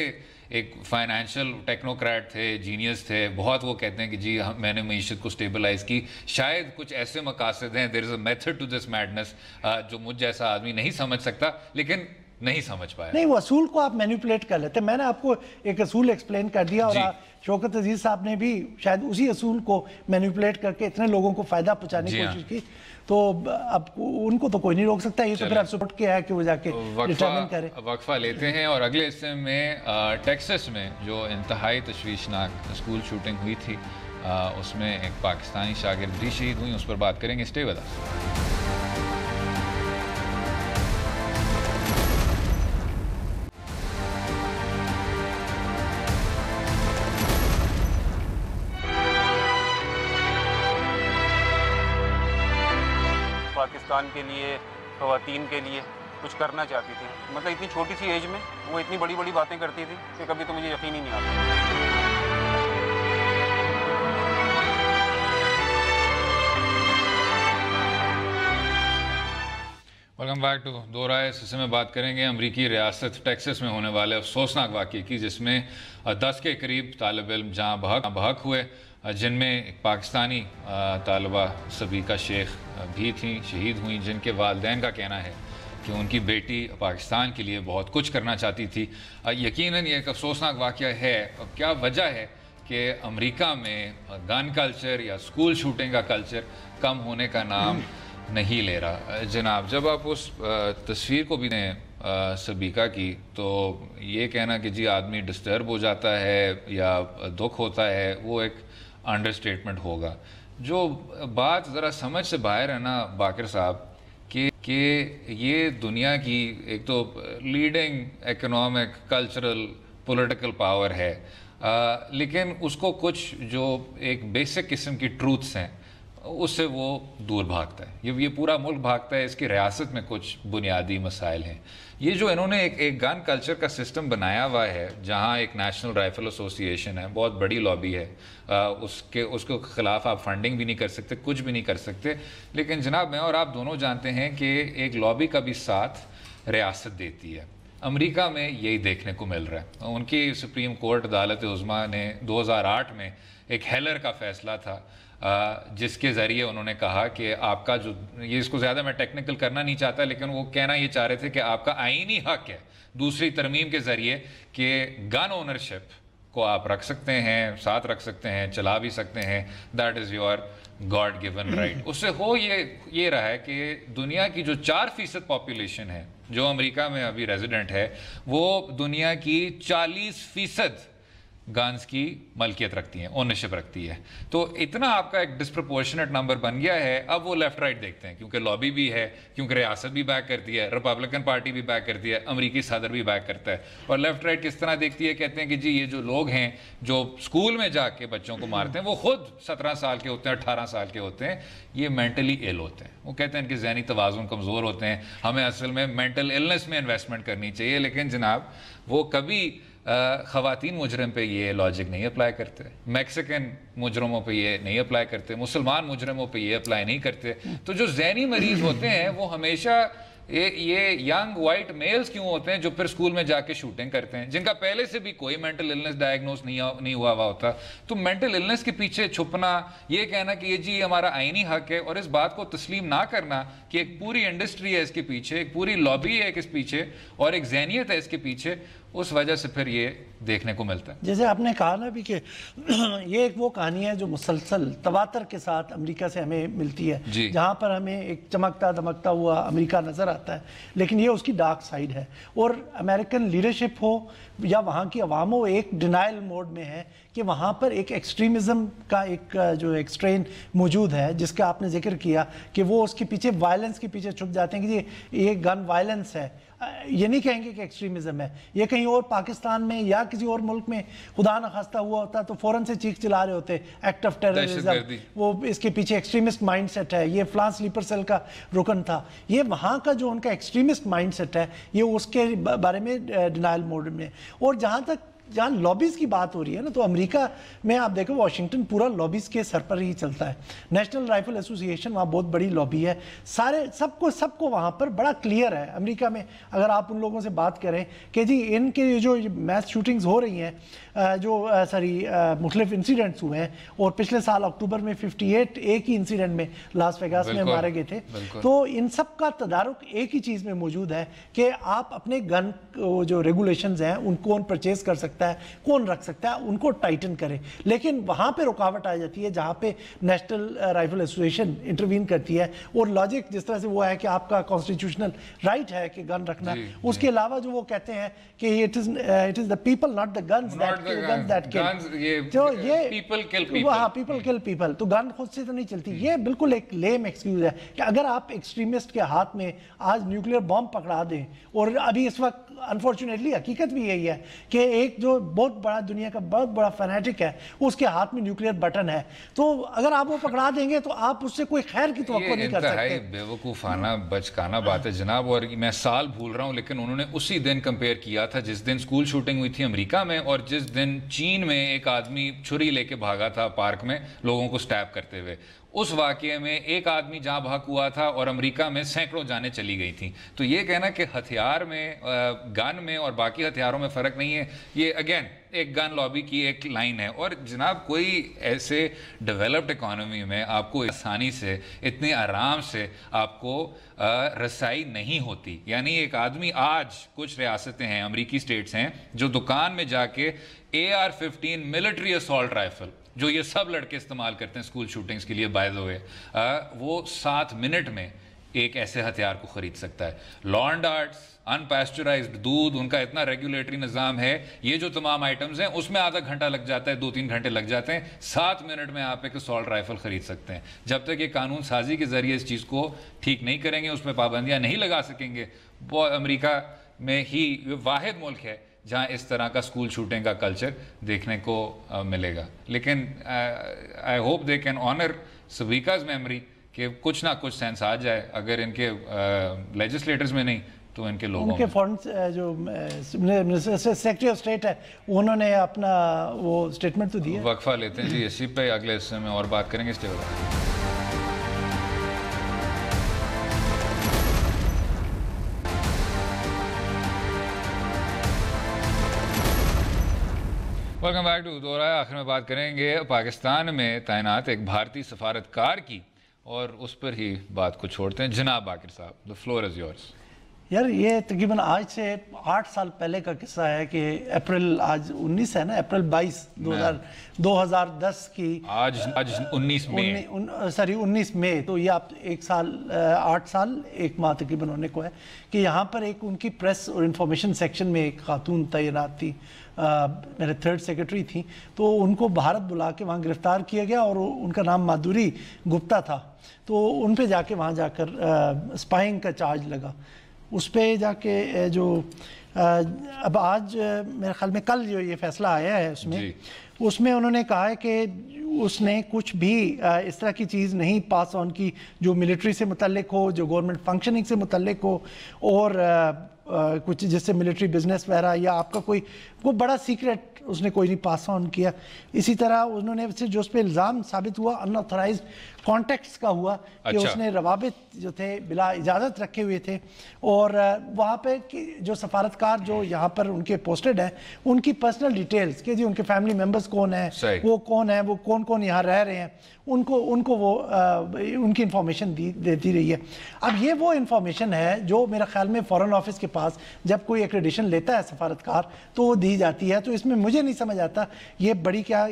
एक फाइनेंशियल टेक्नोक्रेट थे, जीनियस थे, बहुत वो कहते हैं कि जी मैंने मईशत को स्टेबलाइज की, शायद कुछ ऐसे मकासद हैं, there is a method to this madness जो मुझ जैसा आदमी नहीं समझ सकता, लेकिन नहीं समझ पाया। नहीं, वो असूल को आप मैनिपुलेट कर लेते। मैंने आपको एक असूल एक्सप्लेन कर दिया और शौकत अजीज साहब ने भी शायद उसी असूल को मैनिपुलेट करके इतने लोगों को फायदा पहुंचाने की कोशिश की, तो अब उनको तो कोई नहीं रोक सकता। ये तो फिर आप सपोर्ट किया है कि वो जाके डिटरमिन करे। वक्फा लेते हैं और अगले हिस्से में टेक्सास में जो इंतहाई तशवीशनाक स्कूल शूटिंग हुई थी उसमें एक पाकिस्तानी शागिर्द भी शहीद हुई, उस पर बात करेंगे। Stay with us. पाकिस्तान के लिए, ख़वातीन के लिए कुछ करना चाहती थी। मतलब इतनी छोटी सी एज में वो इतनी बड़ी बड़ी बातें करती थी कि कभी तो मुझे यकीन ही नहीं आता। वेलकम बैक टू दो राय। इस हिस्से में बात करेंगे अमरीकी रियासत टेक्सास में होने वाले अफसोसनाक वाक़े की, जिसमें 10 के करीब तालिब इल्म जहाँ बहक हुए, जिनमें एक पाकिस्तानी तालिबा सबीका शेख भी थी, शहीद हुई, जिनके वालिदैन का कहना है कि उनकी बेटी पाकिस्तान के लिए बहुत कुछ करना चाहती थी। यकीनन ये एक अफसोसनाक वाक़या है। अब क्या वजह है कि अमेरिका में गन कल्चर या स्कूल शूटिंग का कल्चर कम होने का नाम नहीं ले रहा। जनाब, जब आप उस तस्वीर को भी दें सबीका की, तो ये कहना कि जी आदमी डिस्टर्ब हो जाता है या दुख होता है, वो एक अंडरस्टेटमेंट होगा। जो बात ज़रा समझ से बाहर है ना बाकर साहब, कि ये दुनिया की एक तो leading economic, cultural, political power है, लेकिन उसको कुछ जो एक बेसिक किस्म की ट्रूथ्स हैं उससे वो दूर भागता है। ये पूरा मुल्क भागता है, इसकी रियासत में कुछ बुनियादी मसाइल हैं। ये जो इन्होंने एक गन कल्चर का सिस्टम बनाया हुआ है, जहाँ एक नेशनल राइफल एसोसिएशन है, बहुत बड़ी लॉबी है, उसके खिलाफ आप फंडिंग भी नहीं कर सकते, कुछ भी नहीं कर सकते। लेकिन जनाब, मैं और आप दोनों जानते हैं कि एक लॉबी का भी साथ रियासत देती है। अमेरिका में यही देखने को मिल रहा है। उनकी सुप्रीम कोर्ट अदालत उज़्मा ने 2008 में एक हेलर का फैसला था, जिसके ज़रिए उन्होंने कहा कि आपका जो, ये इसको ज़्यादा मैं टेक्निकल करना नहीं चाहता, लेकिन वो कहना ये चाह रहे थे कि आपका आईनी हक है दूसरी तरमीम के ज़रिए कि गन ओनरशिप को आप रख सकते हैं, साथ रख सकते हैं, चला भी सकते हैं, that is your God given right. उससे हो ये रहा है कि दुनिया की जो 4% पॉपुलेशन है जो अमेरिका में अभी रेजिडेंट है, वो दुनिया की 40% गन्स की मलकियत रखती हैं, ओनरशिप रखती है। तो इतना आपका एक डिस्प्रपोर्शनेट नंबर बन गया है। अब वो लेफ्ट राइट देखते हैं, क्योंकि लॉबी भी है, क्योंकि रियासत भी बैक करती है, रिपब्लिकन पार्टी भी बैक करती है, अमेरिकी सदर भी बैक करता है। और लेफ्ट राइट किस तरह देखती है, कहते हैं कि जी ये जो लोग हैं जो स्कूल में जाके बच्चों को मारते हैं, वो खुद 17 साल के होते हैं, 18 साल के होते हैं, ये मेंटली इल होते हैं। वो कहते हैं कि ज़हनी तवाज़ुन कमज़ोर होते हैं, हमें असल में मेंटल इलनेस में इन्वेस्टमेंट करनी चाहिए। लेकिन जनाब, वो कभी ख़वातीन मुजरम पे ये लॉजिक नहीं अप्लाई करते, मैक्सिकन मुजरमों पे ये नहीं अप्लाई करते, मुसलमान मुजरमों पे ये अप्लाई नहीं करते। तो जो ज़हनी मरीज़ होते हैं वो हमेशा ये यंग वाइट मेल्स क्यों होते हैं जो फिर स्कूल में जाके शूटिंग करते हैं, जिनका पहले से भी कोई मेंटल इलनेस डायग्नोस नहीं हुआ होता। तो मेंटल इलनेस के पीछे छुपना, ये कहना कि ये जी हमारा आईनी हक है, और इस बात को तस्लीम ना करना कि एक पूरी इंडस्ट्री है इसके पीछे, एक पूरी लॉबी है इस पीछे, और एक ज़हनियत है इसके पीछे, उस वजह से फिर ये देखने को मिलता है। जैसे आपने कहा ना भी कि ये एक वो कहानी है जो मुसलसल तवातर के साथ अमेरिका से हमें मिलती है, जहाँ पर हमें एक चमकता दमकता हुआ अमेरिका नज़र आता है, लेकिन ये उसकी डार्क साइड है। और अमेरिकन लीडरशिप हो या वहाँ की अवाम हो, एक डिनाइल मोड में है कि वहाँ पर एक एक्सट्रीमिज़म का एक जो एक्सट्रेन मौजूद है, जिसका आपने जिक्र किया कि वो उसके पीछे वायलेंस के पीछे छुप जाते हैं कि जी ये गन वायलेंस है। ये नहीं कहेंगे कि एक्सट्रीमिज्म है। ये कहीं और पाकिस्तान में या किसी और मुल्क में खुदा न खास्ता हुआ होता तो फौरन से चीख चिल्ला रहे होते, एक्ट ऑफ टेररिज्म, वो इसके पीछे एक्सट्रीमिस्ट माइंडसेट है, ये फ्लांस स्लीपर सेल का रुकन था। ये वहाँ का जो उनका एक्सट्रीमिस्ट माइंडसेट है, ये उसके बारे में डिनाइल मोड में। और जहाँ लॉबीज़ की बात हो रही है ना, तो अमेरिका में आप देखो वाशिंगटन पूरा लॉबीज़ के सर पर ही चलता है। नेशनल राइफल एसोसिएशन वहाँ बहुत बड़ी लॉबी है, सबको वहाँ पर बड़ा क्लियर है। अमेरिका में अगर आप उन लोगों से बात करें कि जी इनके जो मैस शूटिंग्स हो रही हैं, मुख्तलिफ इंसिडेंट्स हुए हैं, और पिछले साल अक्टूबर में 58 एक ही इंसिडेंट में लास वेगास में मारे गए थे। तो इन सब का तदारुक एक ही चीज़ में मौजूद है कि आप अपने गन जो रेगुलेशंस हैं उनको कौन परचेज कर सकता है, कौन रख सकता है, उनको टाइटन करें। लेकिन वहाँ पे रुकावट आ जाती है जहाँ पे नेशनल राइफल एसोसिएशन इंटरवीन करती है। और लॉजिक जिस तरह से वो है कि आपका कॉन्स्टिट्यूशनल राइट है कि गन रखना, उसके अलावा जो वो कहते हैं कि it is the people not the guns that kill, तो ये पीपल किल पीपल, तो गन खुद से तो नहीं चलती। ये बिल्कुल एक लेम एक्सक्यूज है कि अगर आप एक्सट्रीमिस्ट के हाथ में आज न्यूक्लियर बॉम्ब पकड़ा दें, और अभी इस वक्त अनफॉर्चुनेटली हकीकत भी यही है कि एक जो बहुत बड़ा दुनिया का बहुत बड़ा फैनेटिक है उसके हाथ में न्यूक्लियर बटन है, तो अगर आप वो पकड़ा देंगे तो आप उससे कोई खैर की तवक्को नहीं कर सकते। बेवकूफ़ाना बचकाना बात है जनाब। और मैं साल भूल रहा हूँ, लेकिन उन्होंने उसी दिन कंपेयर किया था जिस दिन स्कूल शूटिंग हुई थी अमेरिका में, और जिस दिन चीन में एक आदमी छुरी लेके भागा था पार्क में लोगों को स्टैब करते हुए। उस वाक़ये में एक आदमी जहाँ भाग हुआ था और अमेरिका में सैकड़ों जानें चली गई थी। तो ये कहना कि हथियार में, गन में और बाकी हथियारों में फ़र्क नहीं है, ये अगेन एक गन लॉबी की एक लाइन है। और जनाब, कोई ऐसे डेवलप्ड इकॉनमी में आपको आसानी से, इतने आराम से आपको रसाई नहीं होती। यानी एक आदमी, आज कुछ रियासतें हैं, अमेरिकी स्टेट्स हैं, जो दुकान में जाके AR-15 मिलिट्री असॉल्ट राइफल, जो ये सब लड़के इस्तेमाल करते हैं स्कूल शूटिंग्स के लिए बाय द वे, वो 7 मिनट में एक ऐसे हथियार को खरीद सकता है। लॉ एंड आर्ट्स, अनपैस्चराइज्ड दूध, उनका इतना रेगुलेटरी निज़ाम है, ये जो तमाम आइटम्स हैं उसमें आधा घंटा लग जाता है, 2-3 घंटे लग जाते हैं, 7 मिनट में आप एक असॉल्ट राइफल खरीद सकते हैं। जब तक ये कानून साजी के जरिए इस चीज़ को ठीक नहीं करेंगे, उस पर पाबंदियाँ नहीं लगा सकेंगे, वो अमेरिका में ही वाहिद मुल्क है جہاں اس طرح کا اسکول شوٹنگ کا کلچر دیکھنے کو ملے گا. لیکن I hope they can honour سبیکاز میموری کہ کچھ نہ کچھ سینس آ جائے, اگر ان کے لیجسلیٹرز میں نہیں تو ان کے لوگوں ان کے فورن جو سیکرٹری آف اسٹیٹ ہے انہوں نے اپنا وہ اسٹیٹمنٹ تو دیا. وقفہ لیتے ہیں جی, اسی پہ اگلے حصے میں اور بات کریں گے. اسٹے ویلکم بیک ٹو دورہ. آخر میں بات کریں گے پاکستان میں تعینات ایک بھارتی سفارتکار کی, اور اس پر ہی بات کو چھوڑتے ہیں. جناب باقر صاحب, the floor is yours. یار یہ تقریباً آج سے 8 سال پہلے کا قصہ ہے کہ اپریل آج 19 ہے نا, اپریل 2010 کی آج 19 مئی, سوری 19 مئی, تو یہ آپ 1 سال 8 سال 1 ماہ تقریباً ہونے کو ہے کہ یہاں پر ایک ان کی پریس اور انفارمیشن سیکشن میں ایک خاتون تعینات تھی, میرے 3rd سیکرٹری تھیں, تو ان کو بھارت بلا کے وہاں گرفتار کیا گیا اور ان کا نام مادھوری گپتا تھا. تو ان پہ جا کے وہاں جا کر اسپائنگ کا چارج لگا. اس پہ جا کے جو اب آج میرے خیال میں کل جو یہ فیصلہ آیا ہے اس میں انہوں نے کہا ہے کہ اس نے کچھ بھی اس طرح کی چیز نہیں پاس آن کی جو ملٹری سے متعلق ہو, جو گورنمنٹ فنکشننگ سے متعلق ہو, اور کچھ جس سے ملٹری بزنس وغیرہ یا آپ کا کوئی بڑا سیکرٹ اس نے کوئی نہیں پاس آن کیا. اسی طرح انہوں نے جو اس پہ الزام ثابت ہوا ان آتھورائزڈ کانٹیکٹس کا ہوا کہ اس نے روابط جو تھے بلا اجازت رکھے ہوئے تھے, اور وہاں پہ جو سفارتکار جو یہاں پر ان کے پوسٹڈ ہیں ان کی پرسنل ڈیٹیلز کہ جی ان کے فیملی ممبرز کون ہیں, وہ کون ہیں, وہ کون یہاں رہ رہے ہیں, ان کو وہ ان کی انفارمیشن دیتی رہی ہے. اب یہ وہ انفارمیشن ہے جو میرا خیال میں فارن آفس کے پاس جب کوئی ایکریڈیشن لیتا ہے سفارتکار تو وہ دی جاتی ہے. تو اس میں مجھے نہیں سمجھ آتا یہ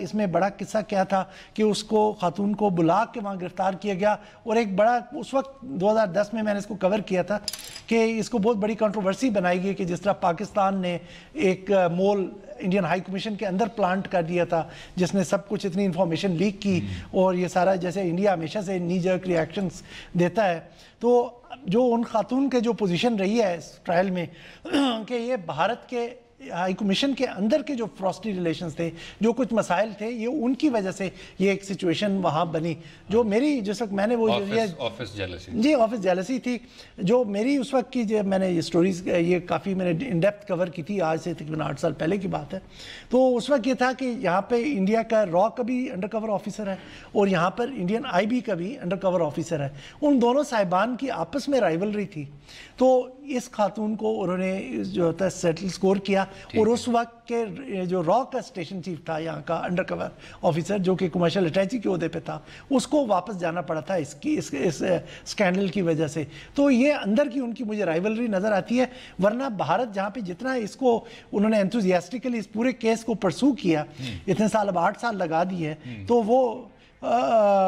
اس میں بڑا قصہ کیا تھا کہ اس کو خاتون کو بلا کے وہاں گرفتار کیا گیا. اور ایک بڑا اس وقت 2010 میں نے اس کو کور کیا تھا کہ اس کو بہت بڑی کنٹروورسی بنائی گئی کہ جس طرح پاکستان نے ایک مول انڈین ہائی کمیشن کے اندر پلانٹ کر دیا تھا جس نے سب کچھ اتنی انفارمیشن لیک کی, اور یہ سارا جیسے انڈیا ہمیشہ سے نی جرک ریاکشنز دیتا ہے. تو جو ان خاتون کے جو پوزیشن رہی ہے اس ٹرائل میں کہ یہ بھارت کے ہائی کمیشن کے اندر کے جو فراسٹی ریلیشنز تھے, جو کچھ مسائل تھے, یہ ان کی وجہ سے یہ ایک سچویشن وہاں بنی. جو میری جس وقت میں نے وہ آفس جیلسی, جی آفس جیلسی تھی, جو میری اس وقت کی جب میں نے یہ سٹوریز یہ کافی میں نے ان ڈیپتھ کور کی تھی, آج سے تقریباً 8 سال پہلے کی بات ہے. تو اس وقت یہ تھا کہ یہاں پہ انڈیا کا را کا بھی انڈر کور آفیسر ہے اور یہاں پر انڈین آئی بی کا بھی انڈر کور آفیسر ہے. ان دونوں صاحبان کی آپس میں رائیولری تھی. تو اس خاتون کو انہوں نے جو ہوتا ہے سیٹل سکور کیا, اور اس وقت کے جو را کا اسٹیشن چیف تھا یہاں کا انڈر کور آفیسر جو کہ کمرشل اٹیچی کے عہدے پہ تھا, اس کو واپس جانا پڑا تھا اس اسکینڈل کی وجہ سے. تو یہ اندر کی ان کی مجھے رائیولری نظر آتی ہے. ورنہ بھارت جہاں پہ جتنا اس کو انہوں نے انتھوزیاسٹکلی اس پورے کیس کو پرسو کیا, اتنے سال اب 8 سال لگا دیے, تو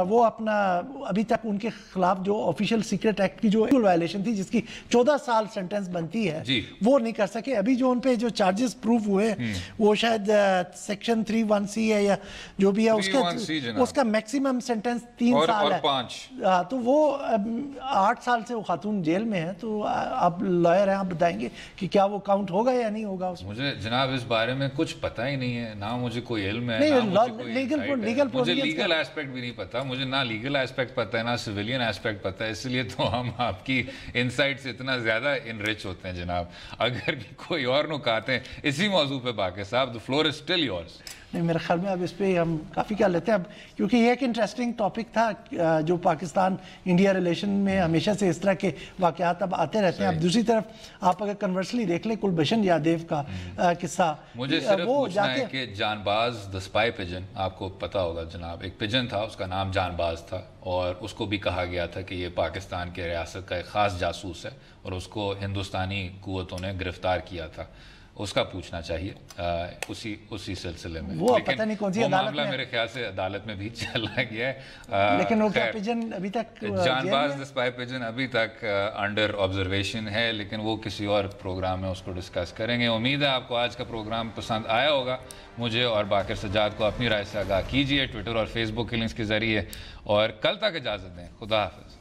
وہ اپنا ابھی تک ان کے خلاف جو آفیشیل سیکرٹ ایکٹ کی جو وائلیشن تھی جس کی 14 سال سینٹنس بنتی ہے وہ نہیں کر سکے. ابھی جو ان پہ جو چارجز پروف ہوئے وہ شاید سیکشن 31C ہے یا جو بھی ہے, اس کا میکسیمم سینٹنس 3 سال ہے. تو وہ 8 سال سے وہ خاتون جیل میں ہے. تو آپ لائر ہیں, آپ بتائیں گے کہ کیا وہ کاؤنٹ ہوگا یا نہیں ہوگا. مجھے جناب اس بارے میں کچھ پتہ ہی نہیں ہے, نہ مجھے کوئی علم ہے, مجھے لیگل ایسپیکٹ بھی نہیں پتا, مجھے نہ لیگل ایسپیکٹ پتا ہے نہ سویلین ایسپیکٹ پتا ہے. اس لیے تو ہم آپ کی انسائٹ سے اتنا زیادہ انریچ ہوتے ہیں جناب. اگر کوئی اور نکات ہیں اسی موضوع پہ باقر صاحب, the floor is still yours. نہیں, میرے خیال میں اب اس پہ ہم کافی کیا لیتے ہیں اب, کیونکہ یہ ایک انٹرسٹنگ ٹاپک تھا جو پاکستان انڈیا ریلیشن میں ہمیشہ سے اس طرح کے واقعات اب آتے رہتے ہیں. اب دوسری طرف آپ اگر کنورسلی دیکھ لیں کلبھشن یادیو کا قصہ, مجھے صرف پوچھنا ہے کہ جان باز the spy pigeon, آپ کو پتا ہوگا جناب, ایک پجن تھا, اس کا نام جان باز تھا, اور اس کو بھی کہا گیا تھا کہ یہ پاکستان کے ریاست کا ایک خاص جاسوس ہے, اور اس کو ہندوستانی قوتوں نے گرفتار کیا تھا. اس کا پوچھنا چاہیے اسی سلسلے میں. وہ پتہ نہیں کون سی معاملہ میرے خیال سے عدالت میں بھی چل رہا گیا ہے, لیکن وہ پجن ابھی تک جان باز the spy pigeon ابھی تک انڈر آبزرویشن ہے, لیکن وہ کسی اور پروگرام میں اس کو ڈسکس کریں گے. امید ہے آپ کو آج کا پروگرام پسند آیا ہوگا. مجھے اور باقر سجاد کو اپنی رائے سے آگاہ کیجیے ٹویٹر اور فیس بک کے لنکس کے ذریعے, اور کل تک اجازت دیں. خدا حافظ.